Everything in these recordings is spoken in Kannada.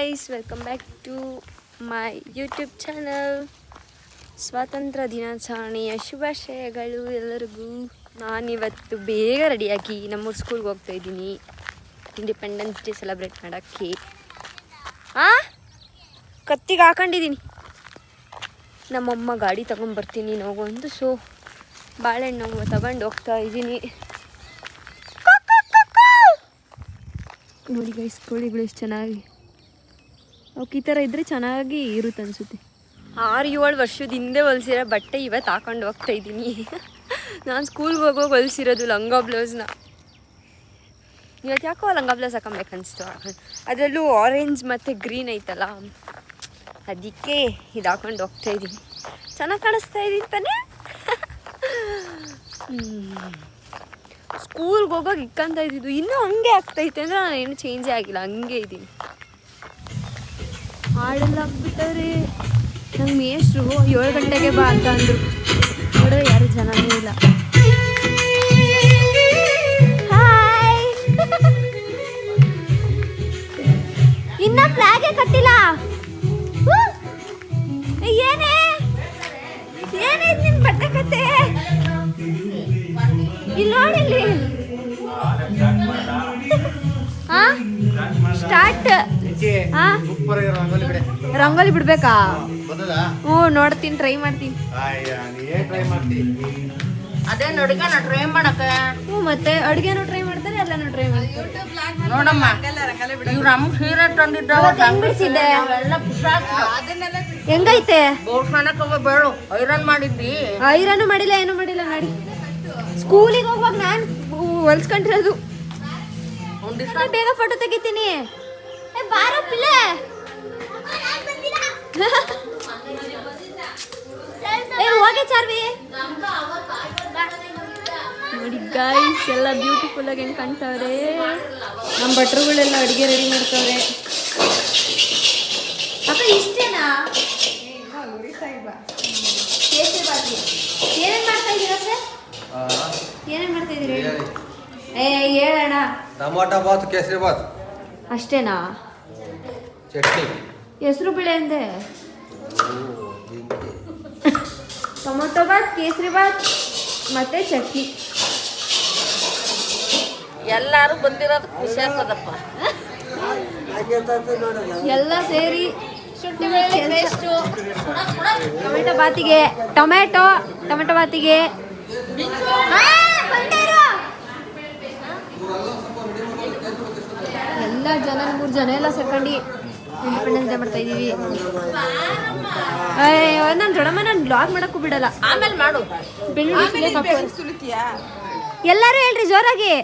guys, welcome back to my YouTube channel. ಸ್ವಾತಂತ್ರ್ಯ ದಿನಾಚರಣೆಯ ಶುಭಾಶಯಗಳು ಎಲ್ಲರಿಗೂ. ನಾನಿವತ್ತು ಬೇಗ ರೆಡಿಯಾಗಿ ನಮ್ಮೂರು ಸ್ಕೂಲ್ಗೆ ಹೋಗ್ತಾ ಇದ್ದೀನಿ ಇಂಡಿಪೆಂಡೆನ್ಸ್ ಡೇ ಸೆಲೆಬ್ರೇಟ್ ಮಾಡೋಕ್ಕೆ. ಕತ್ತಿಗೆ ಹಾಕೊಂಡಿದ್ದೀನಿ. ನಮ್ಮಮ್ಮ ಗಾಡಿ ತೊಗೊಂಬರ್ತೀನಿ ನಾವೊಂದು, ಸೊ ಬಾಳೆಹಣ್ಣು ತಗೊಂಡು ಹೋಗ್ತಾ ಇದ್ದೀನಿ. ನೋಡಿ ಗೈಸ್, ಕೋಳಿಗಳು ಎಷ್ಟು ಚೆನ್ನಾಗಿ ಅವಕ್ಕೆ ಈ ಥರ ಇದ್ದರೆ ಚೆನ್ನಾಗಿ ಇರುತ್ತೆ ಅನಿಸುತ್ತೆ. 6-7 ವರ್ಷದ ಹಿಂದೆ ಹೊಲಿಸಿರೋ ಬಟ್ಟೆ ಇವತ್ತು ಹಾಕೊಂಡು ಹೋಗ್ತಾ ಇದ್ದೀನಿ. ನಾನು ಸ್ಕೂಲ್ಗೆ ಹೋಗೋಗಿ ಹೊಲಿಸಿರೋದು ಲಂಗ ಬ್ಲೌಸ್ನ. ಇವತ್ತು ಯಾಕೋ ಲಂಗ ಬ್ಲೌಸ್ ಹಾಕೊಬೇಕನ್ನಿಸ್ತು. ಅದರಲ್ಲೂ ಆರೆಂಜ್ ಮತ್ತು ಗ್ರೀನ್ ಐತಲ್ಲ, ಅದಕ್ಕೆ ಇದು ಹಾಕೊಂಡು ಹೋಗ್ತಾ ಇದ್ದೀನಿ. ಚೆನ್ನಾಗಿ ಕಾಣಿಸ್ತಾ ಇದ್ದೀನಿ ತಾನೇ. ಸ್ಕೂಲ್ಗೆ ಹೋಗೋಕೆ ಇಕ್ಕಂತ ಇದ್ದಿದ್ದು ಇನ್ನೂ ಹಂಗೆ ಆಗ್ತೈತೆ ಅಂದರೆ ನಾನು ಏನು ಚೇಂಜೇ ಆಗಿಲ್ಲ, ಹಂಗೆ ಇದ್ದೀನಿ. ಹಾಡೆಲ್ಲ ಹಾಕ್ಬಿಟ್ಟವ್ರೆ. ನಂಗೆ ಮೇಷ್ಟ್ರು 7 ಗಂಟೆಗೆ ಬಾ ಅಂತ ಅಂದರು. ನೋಡಿದ್ರೆ ಯಾರು ಜನನೇ ಇಲ್ಲ. ಹಾಯ್. ಇನ್ನ ಫ್ಲಾಗೇ ಕಟ್ಟಿಲ್ಲ. ಏನೇ ಏನೇ ನಿನ್ನ ಬಟ್ಟೆ ಕತೆ ಇಲ್ಲಿ ನೋಡಿಲ್ಲಿ. ಸ್ಟಾರ್ಟ್. ರಂಗೋಲಿ ಬಿಡ್ಬೇಕಾ? ಹ್ಞೂ, ನೋಡ್ತೀನಿ, ಟ್ರೈ ಮಾಡ್ತೀನಿ. ಅದೇ ನೋಡಿಕ ನಾ ಟ್ರೈ ಮಾಡಕ. ಹ್ಞೂ, ಮತ್ತೆ ಅಡುಗೆನೂ ಟ್ರೈ ಮಾಡ್ತಾರೆ, ಎಲ್ಲನೂ ಟ್ರೈ ಮಾಡ್ತಾರೆ. ನೋಡಮ್ಮ, ಇವ್ರು ನಮ್ಮ ಸೀರೆ ತಂದಿದ್ದ ಬಿಡಿಸಿದ್ದೆ. ಹೆಂಗೈತೆ? ಬೇಡು ಐರನ್ ಮಾಡಿದ್ದಿ? ಐರನ್ನು ಮಾಡಿಲ್ಲ, ಏನೂ ಮಾಡಿಲ್ಲ. ಮಾಡಿ ಸ್ಕೂಲಿಗೆ ಹೋಗುವಾಗ ನಾನು ಹೊಲ್ಸ್ಕೊಂಡಿರೋದು. ಬೇಗ ಫೋಟೋ ತೆಗಿತೀನಿ. ಬಾರೋ ಪಿಲ್ಲೆ. ಹೋಗಿ ಚಾರ್ವಿ. ನೋಡಿ ಗೈಸ್, ಎಲ್ಲ ಬ್ಯೂಟಿಫುಲ್ ಆಗಿ ಹೆಂಗೆ ಕಾಣ್ತಾವ್ರೆ. ನಮ್ಮ ಭಟ್ರುಗಳೆಲ್ಲ ಅಡುಗೆ ರೆಡಿ ಮಾಡ್ತಾವ್ರೆ. ಅಕ್ಕ ಇಷ್ಟೇನಾ? ಏನೇನು ಮಾಡ್ತಾ ಇದ್ದೀರಾ ಸರ್? ಏನೇನು ಮಾಡ್ತಾ ಇದ್ದೀರಿ? ಹೇಳೋಣ. ಟೊಮಾಟೊ ಬಾತ್, ಕೇಸರಿ ಬಾತ್ ಅಷ್ಟೇನಾ? ಚಟ್ನಿ, ಹೆಸರು ಬೇಳೆ ಅಂದೆ. ಟೊಮೊಟೊ ಬಾತ್, ಕೇಸರಿ ಬಾತ್ ಮತ್ತೆ ಚಟ್ನಿ. ಎಲ್ಲಾರು ಬಂದಿರೋದು ಖುಷಿ ಆಗ್ತದಪ್ಪ. ಎಲ್ಲ ಸೇರಿ ಟೊಮೆಟೊ ಬಾತಿಗೆ ಟೊಮೆಟೊ ಬಾತಿಗೆ ಎಲ್ಲ ಜನ 3 ಜನ ಎಲ್ಲ ಸೇರ್ಕೊಂಡು ಇಂಡಿಪೆಂಡೆನ್ಸ್ ಡೇ ಮಾಡ್ತಾ ಇದೀವಿ. ನಾನು ದೊಡ್ಡಮ್ಮ, ನಾನು ಬ್ಲಾಗ್ ಮಾಡಕ್ಕೂ ಬಿಡಲ್ಲ. ಆಮೇಲೆ ಮಾಡು. ಎಲ್ಲರೂ ಹೇಳ್ರಿ ಜೋರಾಗಿ.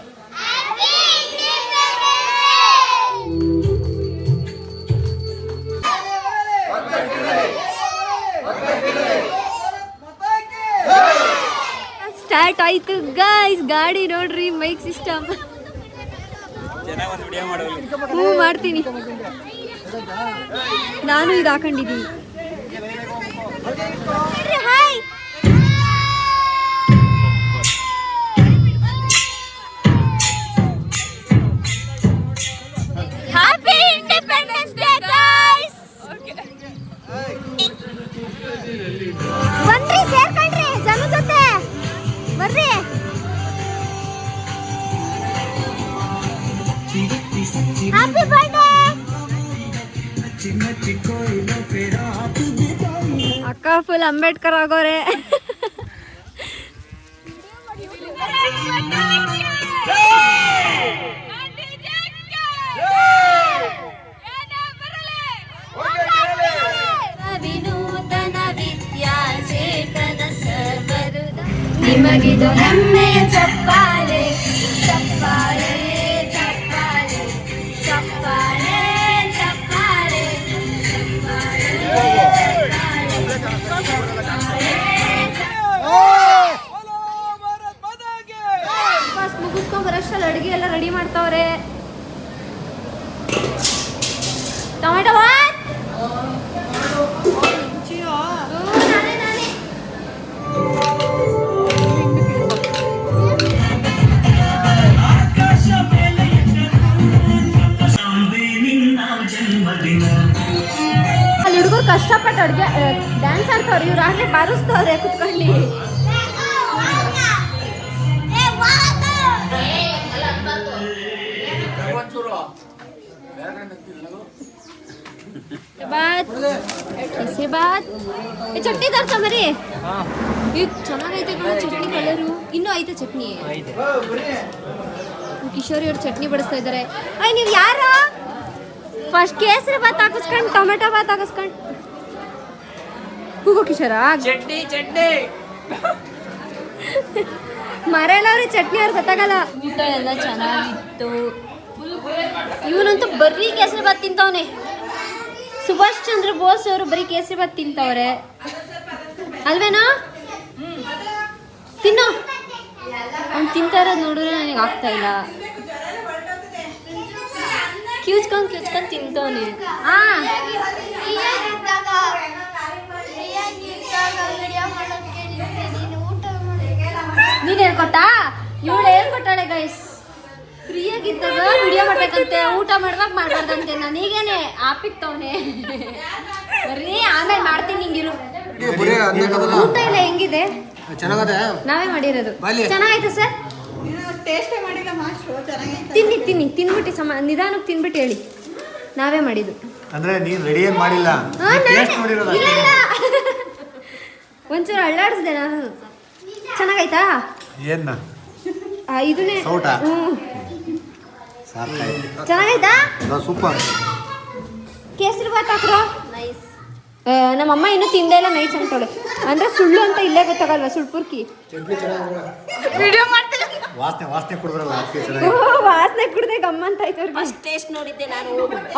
ಸ್ಟಾರ್ಟ್ ಆಯ್ತು ಗೈಸ್. ಗಾಡಿ ನೋಡ್ರಿ, ಮೈಕ್ ಸಿಸ್ಟಮ್. ಹ್ಞೂ, ಮಾಡ್ತೀನಿ. ನಾನು ಇದು ಹಾಕೊಂಡಿದ್ದೀನಿ. Hi. Happy independence day guys. ಬನ್ರಿ, ಸೇರ್ಕೊಂಡ್ರಿ ಜನ ಜೊತೆ ಬರ್ರಿ. ಹ್ಯಾಪಿ ಬರ್ಡೇ ಅಕ್ಕ. ಫುಲ್ ಅಂಬೇಡ್ಕರ್ ಆಗೋರೆ. ವಿನೂತನ ವಿದ್ಯಾಚೇತನ ಸರ್ವರು ನಿಮಗಿದು ಹೆಮ್ಮೆಯ ಚಪ್ಪಾಳೆ, ಚಪ್ಪಾಳೆ, ಚಪ್ಪಾಳೆ, ಚಪ್ಪಾಳೆ, ಚಪ್ಪಾಳೆ, ಮುಗಿಸ್ಕೊಂಡ್ ಬರೋಷ್ಟಲ್ಲಿ ಅಡುಗೆ ಎಲ್ಲ ರೆಡಿ ಮಾಡ್ತಾವ್ರೆ. ಟೊಮೆಟೊ ಬಾತ್. ನಾನೇ ಜನ್ಮದಿನ ಕಷ್ಟಪಟ್ಟು ಅಡುಗೆ ಡ್ಯಾನ್ಸ್ ಆಡ್ತವ್ರು, ಇವ್ರು ಆಗಲೇ ಬಾರಿಸ್ತವ್ರೆ ಕುತ್ಕೊಂಡು. ಚಟ್ನಿ ತರ್ಸ ಮರಿ, ಇದು ಚೆನ್ನಾಗೈತೆ ಚಟ್ನಿ ಕಲರು. ಇನ್ನೂ ಐತೆ ಚಟ್ನಿ. ಕಿಶೋರಿ ಅವ್ರು ಚಟ್ನಿ ಬಡಿಸ್ತಾ ಇದ್ದಾರೆ. ಅಯ್ಯ ನೀವು ಯಾರು ಫಸ್ಟ್ ಕೇಸರಿ ಬಾತ್ ಹಾಕಿಸ್ಕೊಂಡು ಟೊಮೆಟೊ ಬಾತ್ ಹಾಕಿಸ್ಕೊಂಡು ಕೂಗೋ ಕಿಶೋರ. ಚಟ್ನಿ ಚಟ್ನಿ ಮರೆಯಲ್ಲವ್ರೆ ಚಟ್ನಿ ಅವ್ರು ಗೊತ್ತಾಗಲ್ಲ. ಊಟ ಎಲ್ಲ ಚೆನ್ನಾಗಿತ್ತು. ಇವನಂತೂ ಬರೀ ಕೇಸರಿ ಬಾತ್ ತಿಂತವನೆ. ಸುಭಾಷ್ ಚಂದ್ರ ಬೋಸ್ ಅವರು ಬರೀ ಕೇಸರಿ ಬಾತ್ ತಿಂತವ್ರೆ ಅಲ್ವೇನಾ? ತಿನ್ನೋ. ಅವ್ನು ತಿಂತಾ ಇರೋದು ನೋಡಿದ್ರೆ ನನಗೆ ಆಗ್ತಾ ಇಲ್ಲ. ಕಿವ್ಚ್ಕೊಂಡು ತಿಂತವನೆ. ನೀನ್ ಹೇಳ್ಕೊಟ್ಟಾ? ಇವಳು ಹೇಳ್ಕೊಟ್ಟಾಳೆ ಗೈಸ್. ಫ್ರೀಯಾಗಿದ್ದಾಗ ವಿಡಿಯೋ ಮಾಡ್ಬೇಕಂತೆ, ಊಟ ಮಾಡುವಾಗ ಮಾಡ್ಬಾರ್ದಂತೆ. ನನಗೇನೆ ಆಪಿಕ್ತವನೆ ಬರೀ ಆಮೇಲೆ ಮಾಡ್ತೀನಿ ಹಿಂಗಿರು. ಊಟ ಇಲ್ಲ ಹೆಂಗಿದೆ? ನಾವೇ ಮಾಡಿರೋದು. ಚೆನ್ನಾಗೈತೆ ಸರ್? ತಿನ್ನಿ ತಿನ್ಬಿಟ್ಟು ನಿಧಾನಕ್ಕೆ ತಿನ್ಬಿಟ್ಟು ಹೇಳಿ. ನಾವೇ ಮಾಡಿದ್ದು. ಅಂದ್ರೆ ನೀನ್ ರೆಡಿ ಏನ್ ಮಾಡಿಲ್ಲ, ಒಂಚೂರು ಅಳ್ಳಾಡಿಸ್ದೆ ನಾನು. ಚೆನ್ನಾಗೈತಾ? ಏನ್ನ ಇದನ್ನೇ ಸೌಟ ಚೆನ್ನಾಗೈತಾ? ಸೂಪರ್. ಕೇಸರಿ ಬಾತ್ ಹಾಕ್ರೋ. ನಮ್ಮಮ್ಮ ಇನ್ನೂ ತಿಂದೇ ಇಲ್ಲ, ನೈಸ್ ಅಂತವಳೆ. ಅಂದ್ರೆ ಸುಳ್ಳು ಅಂತ ಇಲ್ಲೇ ಗೊತ್ತಾಗಲ್ವಾ? ಸುಳ್ಪುರ್ಕಿ ವಿಡಿಯೋ ಮಾಡ್ತಾರೆ. ವಾಸನೆ ಕುಡಿದ್ರಲ್ಲ, ವಾಸನೆ ಕುಡ್ದೆ ಗಮ್ಮಂತ ಆಯ್ತು. ಫಸ್ಟ್ ಟೇಸ್ಟ್ ನೋಡಿದ್ದೆ ನಾನು.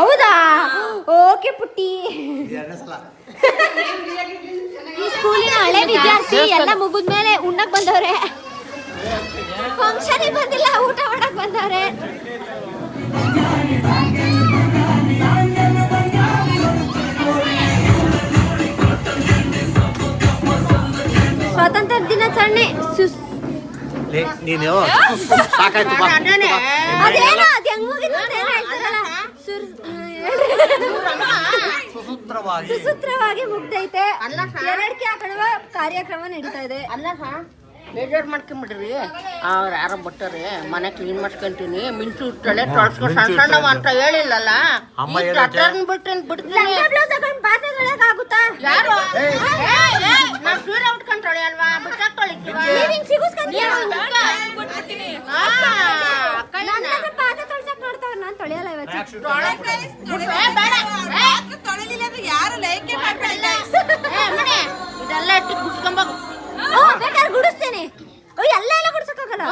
ಹೌದಾ? ಓಕೆ ಪುಟ್ಟಿ. ಈ ಸ್ಕೂಲಿನ ಹಳೆ ವಿದ್ಯಾರ್ಥಿ ಎಲ್ಲ ಮುಗಿದ್ಮೇಲೆ ಉಣ್ಣಕ್ ಬಂದವ್ರೆ. ಫಂಕ್ಷನ್ ಬಂದಿಲ್ಲ, ಊಟ ಮಾಡಕ್ ಬಂದವ್ರೆ. ಸ್ವಾತಂತ್ರ್ಯ ದಿನಾಚರಣೆ ನೀನು ಸಾಕಾಯ್ತು. ಅದೇನೋ ಅದು ಹೆಂಗ್ ಮುಗಿತು ಅಂತ ಏನೋ ಹೇಳ್ತಾರಲ್ಲ, ಸುಸೂತ್ರವಾಗಿ ಮುಗ್ದೈತೆ. ಎರಡಕ್ಕೆ ಹಾಕೊಳ್ಳುವ ಕಾರ್ಯಕ್ರಮ ನಡೀತಾ ಇದೆ. ಅಲ್ಲ ಬೇಜಾರು ಮಾಡ್ಕೊಂಬಿಡ್ರಿ. ಅವ್ರು ಯಾರೋ ಬಿಟ್ಟಾರೆ, ಮನೆ ಕ್ಲೀನ್ ಮಾಡ್ಕೊಂತೀನಿ, ಮಿಂಚು ತಲೆ ತೊಳ್ಸ್ಕೊಂಡು ಸಣ್ಣ ಸಣ್ಣವ ಅಂತ ಹೇಳಿಲ್ಲಲ್ಲ. ಬಿಡ್ತೀನಿ. ಯಾರು ನಾನು ಸೀರೆ ಉಟ್ಕೊಂಡು ತೊಳೆ ಅಲ್ವಾ? ಬಿಟ್ಟಾಕ್ ತೊಳಿತೀವ. ನಾನು ತೊಳೆಯಲ್ಲ ಇವತ್ತು. ಇದೆಲ್ಲ ಇಟ್ಟು ಗುಡ್ಸ್ಕೊಂಬ ಬೇಕಾದ್ರೆ ಗುಡಿಸ್ತೇನೆ. ಎಲ್ಲ ಗುಡ್ಸಕ್ಕಾಗಲ್ಲ.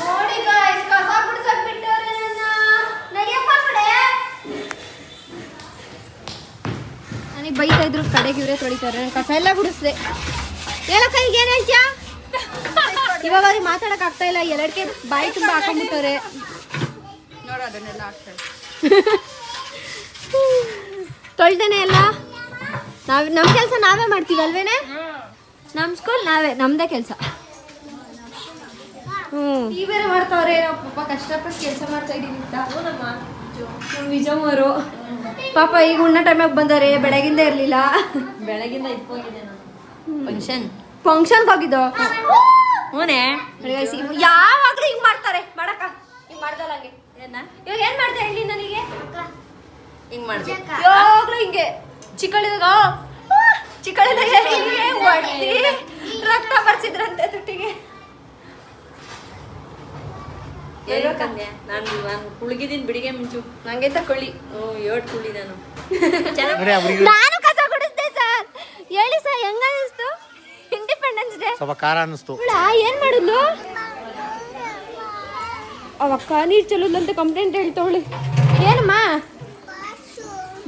ನೋಡಿ ಗಾಯ್ಸ್, ಕಸ ಗುಡ್ಸಕ್ ಬಿಟ್ಟವ್ರೆ ನನ್ನ. ನಡಿಯಪ್ಪ ಕಡೆ. ನನಗೆ ಬೈತಾ ಇದ್ರು, ಕಡೆಗೆ ಇವರೇ ತೊಳಿತಾರೆ. ನಾನು ಕಸ ಎಲ್ಲ ಗುಡಿಸ್ದೆ. ಹೇಳಕ್ಕ ಈಗ ಏನು ಹೇಳ್ತೀಯ? ಇವಾಗ ಅವ್ರಿಗೆ ಮಾತಾಡಕ್ ಆಗ್ತಾ ಇಲ್ಲ, ಎರಡಕ್ಕೆ ಬಾಯಿ ತುಂಬ ಹಾಕೊಂಡ್ಬಿಟ್ಟವ್ರೆ. ತೊಳ್ದೇನೆ ಎಲ್ಲ ನಾವು ನಮ್ಮ ಕೆಲಸ ನಾವೇ ಮಾಡ್ತೀವಿ ಅಲ್ವೇನೆ? ನಮ್ಮ ಸ್ಕೂಲ್ ನಾವೇ, ನಮ್ಮದೇ ಕೆಲಸ. ಈ ಬೇರೆ ಮಾಡ್ತಾವ್ರೆ. ನಾವು ಪಾಪ ಕಷ್ಟಪಟ್ಟು ಕೆಲಸ ಮಾಡ್ತಾ ಇದ್ದೀವಿ ಅಂತ. ನಮ್ಮ ವಿಜಯವರು ಪಾಪ ಈಗ ಉಣ್ಣ ಟೈಮಾಗ ಬಂದವ್ರೆ. ಬೆಳಗಿಂದ ಇರಲಿಲ್ಲ, ಬೆಳಗಿಂದ ಇಟ್ಕೊಂಡಿದ್ದೆ ನಾನು. ಫಂಕ್ಷನ್ಗೆ ಹೋಗಿದ್ದು. ಹೂನೇ ಯಾವಾಗಲೂ ಹಿಂಗೆ ಮಾಡ್ತಾರೆ. ಮಾಡಕ್ಕ ಹಿಂಗೆ ಮಾಡ್ದಲ್ಲ ಹಂಗೆ. ಇವಾಗ ಏನು ಮಾಡ್ದೆ ಹೇಳಿ ನನಗೆ? ಹಿಂಗೆ ಮಾಡಿದೆ ಯಾವಾಗಲೂ ಹಿಂಗೆ. ಚಿಕ್ಕಳಿದಾಗ ಹಿಂಗೆ ಹೊಡ್ತಿ ರಕ್ತ ಬರ್ಸಿದ್ರಂತೆ ತುಟ್ಟಿಗೆ. ನಾನು ಕುಳ್ಗಿದ್ದೀನಿ ಬಿಡಿಗೆ ಮುಂಚು. ನಂಗೆ ತಕೊಳ್ಳಿ. ಏಟ್ ಕುಳ್ಳಿ ನಾನು. ನಾನು ಕಸ ಗುಡಿಸ್ದೆ ಸರ್. ಹೇಳಿ ಸರ್, ಹೆಂಗ ಅನಿಸ್ತು ಇಂಡಿಪೆಂಡೆನ್ಸ್ ಡೇ? ಸ್ವಲ್ಪ ಖಾರ ಅನ್ನಿಸ್ತು. ಏನ್ ಮಾಡಿದ್ಲು ಅವಕ್ಕ? ನೀರು ಚೆಲ್ಲೋದಂತ ಕಂಪ್ಲೇಂಟ್ ಹೇಳ್ತವಳು. ಏನಮ್ಮ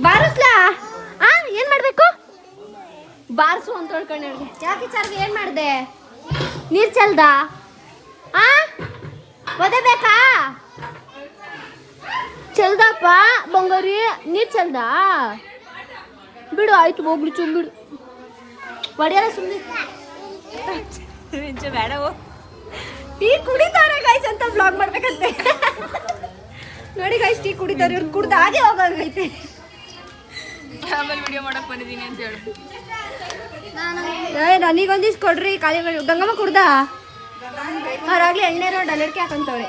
ಬಾರಿಸ್ಲಾ? ಏನ್ ಮಾಡ್ಬೇಕು? ಬಾರಿಸು ಅಂತ ಹೇಳ್ಕೊಂಡೆ. ಯಾಕೆ ಚಾರ್ಗೆ ಏನ್ ಮಾಡಿದೆ? ನೀರು ಚೆಲ್ದ? ಒದಬೇಕಾ? ಚೆಲ್ದಪ್ಪ ಬಂಗಾರಿ, ನೀರು ಚೆಲ್ದ? ಬಿಡು, ಆಯ್ತು ಹೋಗ್ಲಿ, ಬಿಡು. ಒಡೆಯಲ್ಲ ಸುಮ್ಮನೆ. ಬೇಡವೋ ಟೀ ಕುಡಿತಾರೆ ಗೈಸ್ ಅಂತ ಬ್ಲಾಗ್ ಮಾಡ್ಬೇಕಂತೆ. ನೋಡಿ ಗೈಸ್ ಟೀ ಕುಡಿತಾರೆ ಇವ್ರು ಕುಡ್ದು ಹಾಗೆ ಹೋಗಂಗೈತೆ ಆಮೇಲೆ ವಿಡಿಯೋ ಮಾಡಕ್ ಬಂದಿದ್ದೀನಿ ಅಂತ ಹೇಳು ನನಗೊಂದಿಷ್ಟು ಕೊಡ್ರಿ ಖಾಲಿ ಮಾಡಿ ಗಂಗಮ್ಮ ಕುಡ್ದ ಅವ್ರಾಗ್ಲಿ ಎಣ್ಣೆರೋ ಡಲರ್ಕೆ ಹಾಕಂತವ್ರೆ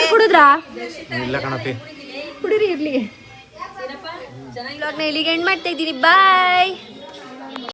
ಕುಡಿದ್ರಾ ಇಲ್ಲ ಕಣಪಿ ಕುಡೀರಿ ಇರ್ಲಿ ಇವಾಗನ ಇಲ್ಲಿಗೆ ಎಂಡ್ ಮಾಡ್ತಾ ಇದ್ದೀನಿ ಬಾಯ್